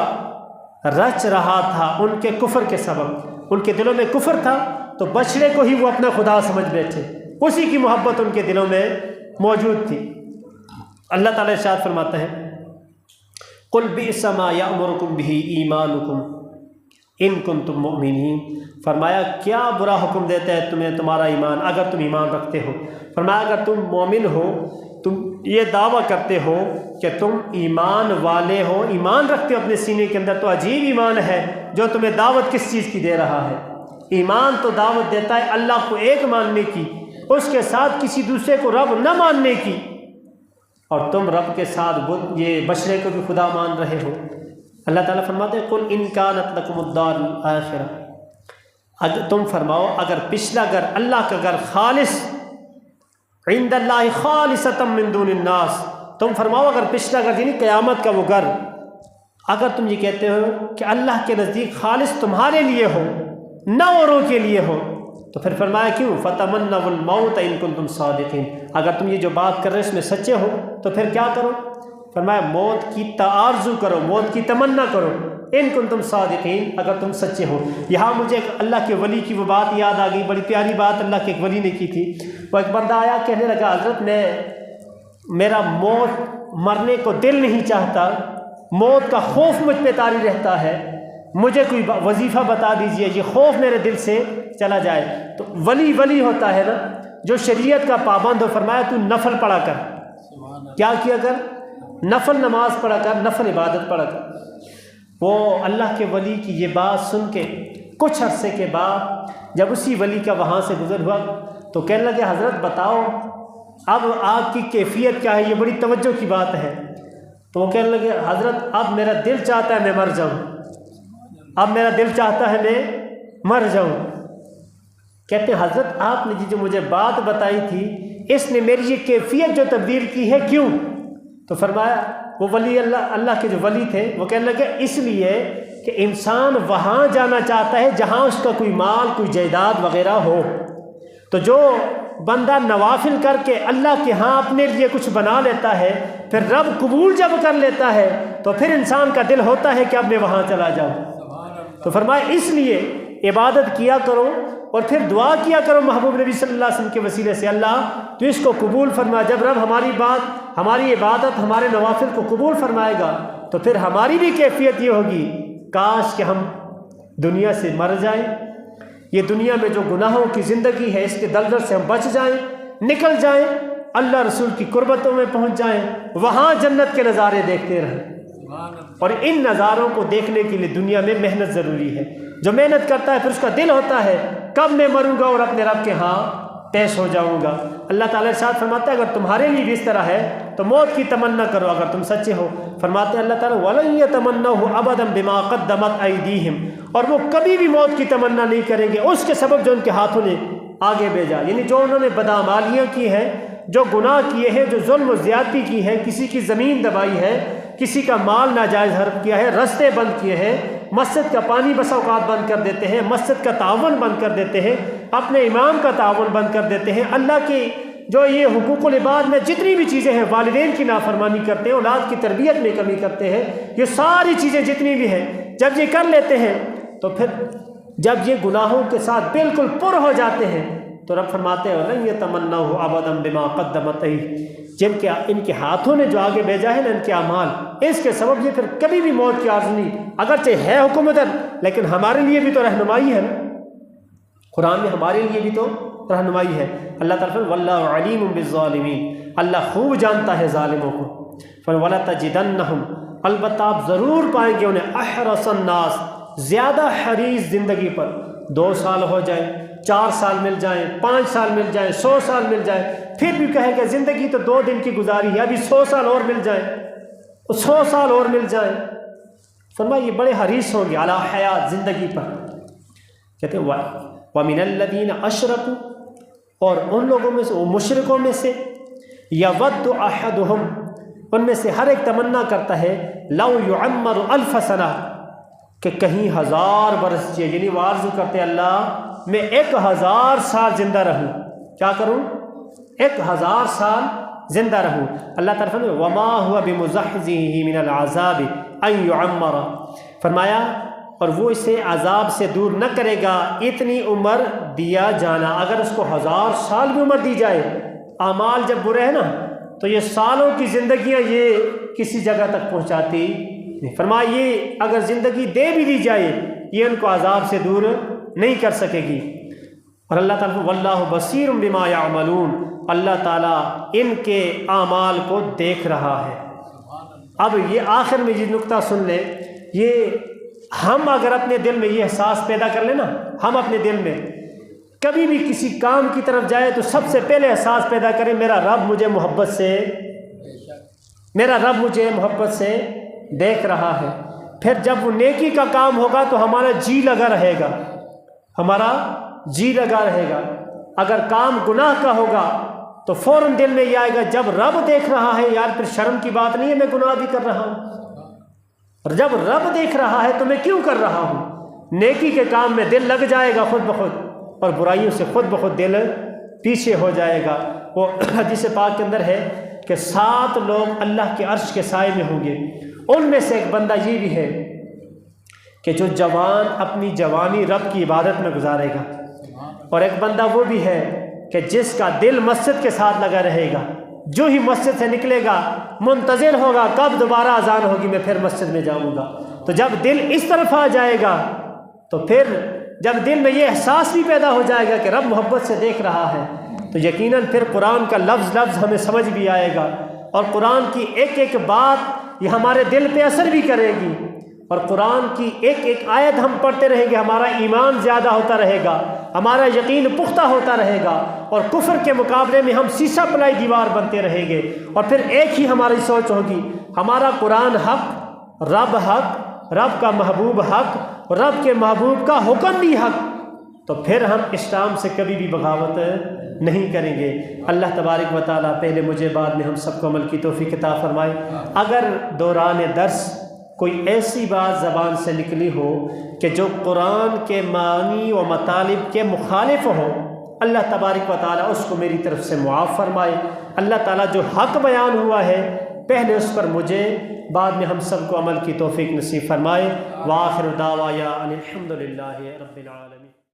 Speaker 1: رچ رہا تھا ان کے کفر کے سبب، ان کے دلوں میں کفر تھا تو بچڑے کو ہی وہ اپنا خدا سمجھ بیٹھے، اسی کی محبت ان کے دلوں میں موجود تھی۔ اللہ تعالیٰ ارشاد فرماتا ہے قُلْ بِئْسَ مَا يَأْمُرُكُمْ بِهِ إِيمَانُكُمْ ان کنتم مؤمنین، فرمایا کیا برا حکم دیتا ہے تمہیں تمہارا ایمان اگر تم ایمان رکھتے ہو۔ فرمایا اگر تم مومن ہو، تم یہ دعویٰ کرتے ہو کہ تم ایمان والے ہو، ایمان رکھتے ہو اپنے سینے کے اندر، تو عجیب ایمان ہے جو تمہیں دعوت کس چیز کی دے رہا ہے۔ ایمان تو دعوت دیتا ہے اللہ کو ایک ماننے کی، اس کے ساتھ کسی دوسرے کو رب نہ ماننے کی، اور تم رب کے ساتھ یہ بچڑے کو بھی خدا مان رہے ہو۔ اللہ تعالیٰ فرماتے ہیں قُلْ إِنْ كَانَتْ لَكُمُ الدَّارُ الْآخِرَةُ، اگر تم فرماؤ اگر پچھلا گھر اللہ کا گھر خالص عند اللہ خالصۃ من دون الناس، تم فرماؤ اگر پچھلا گھر یعنی قیامت کا وہ گھر، اگر تم یہ کہتے ہو کہ اللہ کے نزدیک خالص تمہارے لیے ہو نہ اوروں کے لیے ہو، تو پھر فرمایا کیوں فَتَمَنَّوُا الْمَوْتَ إِن كُنتُمْ صَادِقِينَ، اگر تم یہ جو بات کر رہے ہو اس میں سچے ہو تو پھر کیا کرو؟ فرمایا موت کی تعارضو کرو، موت کی تمنا کرو، ان کنتم صادقین، اگر تم سچے ہو۔ یہاں مجھے اللہ کے ولی کی وہ بات یاد آ گئی، بڑی پیاری بات اللہ کے ایک ولی نے کی تھی۔ وہ ایک بندہ آیا کہنے لگا حضرت میرا موت مرنے کو دل نہیں چاہتا، موت کا خوف مجھ پہ طاری رہتا ہے، مجھے کوئی وظیفہ بتا دیجئے یہ خوف میرے دل سے چلا جائے۔ تو ولی ہوتا ہے نا جو شریعت کا پابند ہو، فرمایا تو نفل پڑھا کر، کیا کیا کر؟ نفل نماز پڑھا کر، نفل عبادت پڑھا کر۔ وہ اللہ کے ولی کی یہ بات سن کے کچھ عرصے کے بعد جب اسی ولی کا وہاں سے گزر ہوا تو کہنے لگے حضرت بتاؤ اب آپ کی کیفیت کیا ہے، یہ بڑی توجہ کی بات ہے۔ تو وہ کہنے لگے حضرت اب میرا دل چاہتا ہے میں مر جاؤں، اب میرا دل چاہتا ہے میں مر جاؤں۔ کہتے ہیں حضرت آپ نے جو مجھے بات بتائی تھی اس نے میری یہ کیفیت جو تبدیل کی ہے، کیوں؟ تو فرمایا وہ ولی اللہ کے جو ولی تھے وہ کہنے لگے اس لیے کہ انسان وہاں جانا چاہتا ہے جہاں اس کا کوئی مال، کوئی جائیداد وغیرہ ہو، تو جو بندہ نوافل کر کے اللہ کے ہاں اپنے لیے کچھ بنا لیتا ہے، پھر رب قبول جب کر لیتا ہے تو پھر انسان کا دل ہوتا ہے کہ اب میں وہاں چلا جاؤں۔ تو فرمایا اس لیے عبادت کیا کرو اور پھر دعا کیا کرو محبوب نبی صلی اللہ علیہ وسلم کے وسیلے سے، اللہ تو اس کو قبول فرما۔ جب رب ہماری بات، ہماری عبادت، ہمارے نوافل کو قبول فرمائے گا تو پھر ہماری بھی کیفیت یہ ہوگی، کاش کہ ہم دنیا سے مر جائیں، یہ دنیا میں جو گناہوں کی زندگی ہے اس کے دلدل سے ہم بچ جائیں، نکل جائیں، اللہ رسول کی قربتوں میں پہنچ جائیں، وہاں جنت کے نظارے دیکھتے رہیں۔ اور ان نظاروں کو دیکھنے کے لیے دنیا میں محنت ضروری ہے۔ جو محنت کرتا ہے پھر اس کا دل ہوتا ہے کب میں مروں گا اور اپنے رب کے ہاں پیش ہو جاؤں گا۔ اللہ تعالیٰ ارشاد فرماتا ہے اگر تمہارے لیے بھی اس طرح ہے تو موت کی تمنا کرو اگر تم سچے ہو۔ فرماتے ہیں اللہ تعالیٰ وَلَن يَتَمَنَّوْهُ أَبَدًا بِمَا قَدَّمَتْ أَيْدِيهِمْ، اور وہ کبھی بھی موت کی تمنا نہیں کریں گے اس کے سبب جو ان کے ہاتھوں نے آگے بھیجا، یعنی جو انہوں نے بدعمالیاں کی ہیں، جو گناہ کیے ہیں، جو ظلم و زیادتی کی ہے، کسی کی زمین دبائی ہے، کسی کا مال ناجائز ہڑپ کیا ہے، رستے بند کیے ہیں، مسجد کا پانی بسا اوقات بند کر دیتے ہیں، مسجد کا تعاون بند کر دیتے ہیں، اپنے امام کا تعاون بند کر دیتے ہیں، اللہ کی جو یہ حقوق العباد میں جتنی بھی چیزیں ہیں، والدین کی نافرمانی کرتے ہیں، اولاد کی تربیت میں کمی کرتے ہیں، یہ ساری چیزیں جتنی بھی ہیں جب یہ کر لیتے ہیں تو پھر جب یہ گناہوں کے ساتھ بالکل پر ہو جاتے ہیں تو رب فرماتے ہیں وَلَن يَتَمَنَّوْهُ أَبَدًا بِمَا قَدَّمَتْ أَيْدِيهِمْ، ان کے ہاتھوں نے جو آگے بھیجا ہے نا ان کے اعمال، اس کے سبب یہ پھر کبھی بھی موت کی آرزو نہیں، اگرچہ ہے حکومت لیکن ہمارے لیے بھی تو رہنمائی ہے نا، قرآن میں ہمارے لیے بھی تو رہنمائی ہے۔ اللہ تعالیٰ وَاللَّهُ عَلِيمٌ بِالظَّالِمِينَ، اللہ خوب جانتا ہے ظالموں کو۔ وَلَتَجِدَنَّهُمْ، البتہ آپ ضرور پائیں گے انہیں احرص الناس، زیادہ حریص زندگی پر، 2 سال ہو جائیں، 4 سال مل جائیں، 5 سال مل جائیں، 100 سال مل جائیں، پھر بھی کہے کہ زندگی تو 2 دن کی گزاری ہے، ابھی 100 سال اور مل جائیں، 100 سال اور مل جائیں۔ فرمایا یہ بڑے حریص ہوں گے علی حیات، زندگی پر۔ کہتے ہیں وَمِنَ الَّذِينَ أَشْرَكُوا، اور ان لوگوں میں سے، وہ مشرکوں میں سے، يَوَدُّ أَحَدُهُمْ، ان میں سے ہر ایک تمنا کرتا ہے لَوْ يُعَمَّرُ أَلْفَ سَنَةٍ، کہ کہیں 1000 برس چاہیے، یعنی وہ آرزو کرتے اللہ میں 1000 سال زندہ رہوں، کیا کروں؟ 1000 سال زندہ رہوں۔ اللہ تعالیٰ نے وَمَا هُوَ بِمُزَحْزِحِهِ مِنَ الْعَذَابِ أَن يُعَمَّرَ، فرمایا اور وہ اسے عذاب سے دور نہ کرے گا اتنی عمر دیا جانا، اگر اس کو 1000 سال بھی عمر دی جائے، اعمال جب برے ہیں نا تو یہ سالوں کی زندگیاں یہ کسی جگہ تک پہنچاتی نہیں۔ فرمایا یہ اگر زندگی دے بھی دی جائے یہ ان کو عذاب سے دور نہیں کر سکے گی۔ اور اللہ تعالیٰ واللہ بصیر بما یعملون، اللہ تعالیٰ ان کے اعمال کو دیکھ رہا ہے۔ اب یہ آخر میں یہ نقطہ سن لیں، یہ ہم اگر اپنے دل میں یہ احساس پیدا کر لیں نا، ہم اپنے دل میں کبھی بھی کسی کام کی طرف جائے تو سب سے پہلے احساس پیدا کریں میرا رب مجھے محبت سے، میرا رب مجھے محبت سے دیکھ رہا ہے۔ پھر جب وہ نیکی کا کام ہوگا تو ہمارا جی لگا رہے گا، ہمارا جی لگا رہے گا۔ اگر کام گناہ کا ہوگا تو فوراً دل میں یہ آئے گا جب رب دیکھ رہا ہے یار پھر شرم کی بات نہیں ہے میں گناہ بھی کر رہا ہوں، اور جب رب دیکھ رہا ہے تو میں کیوں کر رہا ہوں۔ نیکی کے کام میں دل لگ جائے گا خود بخود، اور برائیوں سے خود بخود دل پیچھے ہو جائے گا۔ وہ حدیث پاک کے اندر ہے کہ 7 لوگ اللہ کے عرش کے سائے میں ہوں گے، ان میں سے ایک بندہ یہ بھی ہے کہ جو جوان اپنی جوانی رب کی عبادت میں گزارے گا، اور ایک بندہ وہ بھی ہے کہ جس کا دل مسجد کے ساتھ لگا رہے گا، جو ہی مسجد سے نکلے گا منتظر ہوگا کب دوبارہ اذان ہوگی میں پھر مسجد میں جاؤں گا۔ تو جب دل اس طرف آ جائے گا تو پھر جب دل میں یہ احساس بھی پیدا ہو جائے گا کہ رب محبت سے دیکھ رہا ہے تو یقیناً پھر قرآن کا لفظ ہمیں سمجھ بھی آئے گا، اور قرآن کی ایک ایک بات یہ ہمارے دل پہ اثر بھی کرے گی، اور قرآن کی ایک ایک آیت ہم پڑھتے رہیں گے، ہمارا ایمان زیادہ ہوتا رہے گا، ہمارا یقین پختہ ہوتا رہے گا، اور کفر کے مقابلے میں ہم سیسا پلائی دیوار بنتے رہیں گے۔ اور پھر ایک ہی ہماری سوچ ہوگی، ہمارا قرآن حق، رب کا محبوب حق، رب کے محبوب کا حکم بھی حق، تو پھر ہم اسلام سے کبھی بھی بغاوت نہیں کریں گے۔ اللہ تبارک و تعالیٰ پہلے مجھے بعد میں ہم سب کو عمل کی توفیق عطا فرمائے۔ اگر دوران درس کوئی ایسی بات زبان سے نکلی ہو کہ جو قرآن کے معنی و مطالب کے مخالف ہو اللہ تبارک و تعالیٰ اس کو میری طرف سے معاف فرمائے۔ اللہ تعالیٰ جو حق بیان ہوا ہے پہلے اس پر مجھے، بعد میں ہم سب کو عمل کی توفیق نصیب فرمائے۔ وآخر دعوانا ان الحمد للہ رب العالمین۔